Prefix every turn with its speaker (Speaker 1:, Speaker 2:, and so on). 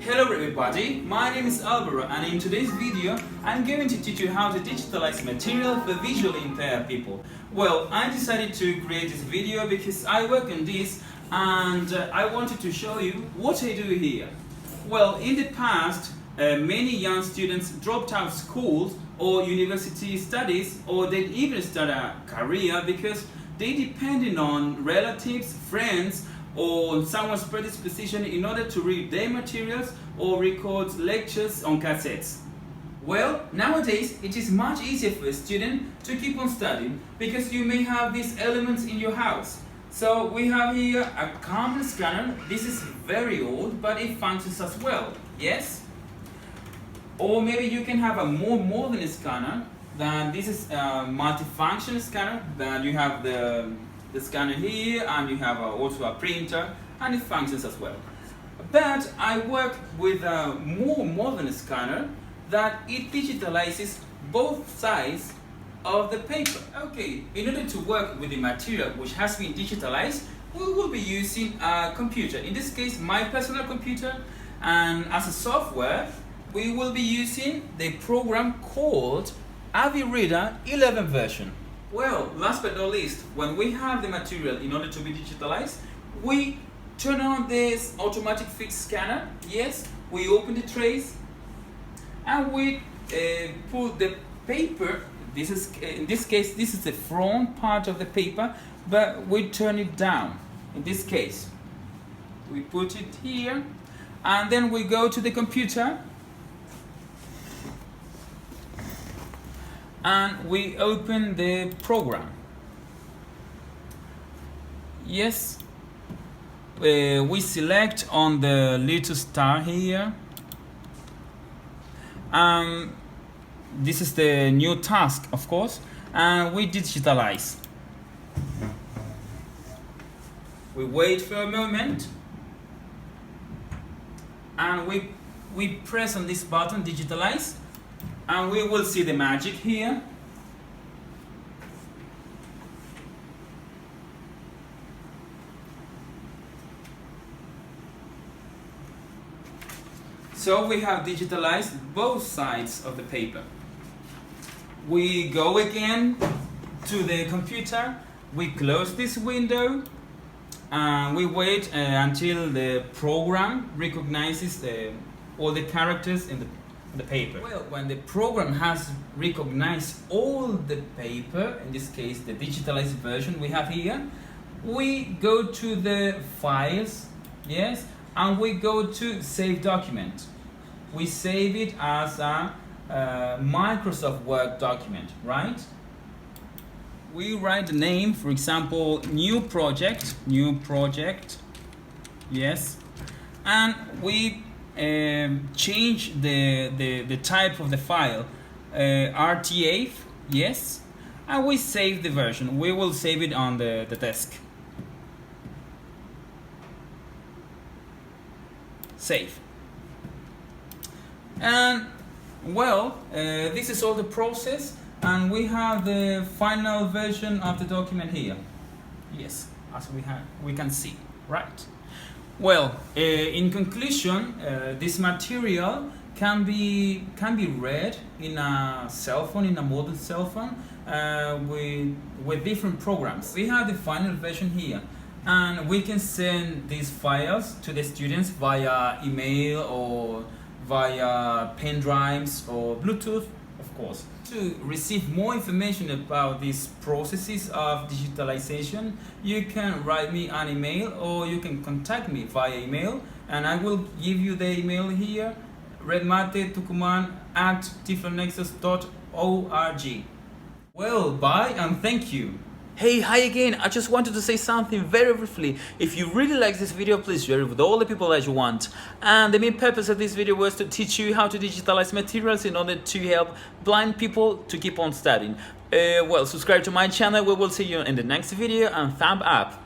Speaker 1: Hello everybody, my name is Alvaro and in today's video I'm going to teach you how to digitalize material for visually impaired people. Well, I decided to create this video because I work on this and I wanted to show you what I do here. Well, in the past, many young students dropped out of schools or university studies, or they even start a career because they depended on relatives, friends, or someone's predisposition in order to read their materials or record lectures on cassettes. Well, nowadays it is much easier for a student to keep on studying because you may have these elements in your house. So we have here a common scanner. This is very old, but it functions as well, yes? Or maybe you can have a more modern scanner. This is a multifunction scanner, that you have the scanner here and you have also a printer and it functions as well. But I work with a more modern scanner that it digitalizes both sides of the paper. Okay, in order to work with the material which has been digitalized, we will be using a computer, in this case my personal computer, and as a software we will be using the program called AviReader 11 version. Well, last but not least, when we have the material in order to be digitalized, we turn on this automatic fixed scanner. Yes, we open the trays and we put the paper. This is, in this case, this is the front part of the paper, but we turn it down. In this case, we put it here and then we go to the computer and we open the program. Yes, we select on the little star here. This is the new task, of course, and we digitalize. We wait for a moment and we press on this button, digitalize, and we will see the magic here. So we have digitalized both sides of the paper. We go again to the computer, we close this window, and we wait until the program recognizes all the characters in the paper. Well, when the program has recognized all the paper, in this case the digitalized version we have here, we go to the files, yes, and we go to save document. We save it as a Microsoft Word document, right? We write the name, for example, new project, yes, and we change the type of the file, RTF, yes, and we save the version. We will save it on the desk. Save. And well, this is all the process, and we have the final version of the document here. Yes, as we can see, right? Well, in conclusion, this material can be read in a cell phone, in a modern cell phone, with different programs. We have the final version here, and we can send these files to the students via email or via pen drives or Bluetooth, of course. To receive more information about these processes of digitalization, you can write me an email or you can contact me via email, and I will give you the email here, redmate@tiflonexus.org. Well, bye and thank you. Hey, hi again. I just wanted to say something very briefly. If you really like this video, please share it with all the people that you want. And the main purpose of this video was to teach you how to digitalize materials in order to help blind people to keep on studying. Well, subscribe to my channel. We will see you in the next video, and thumb up.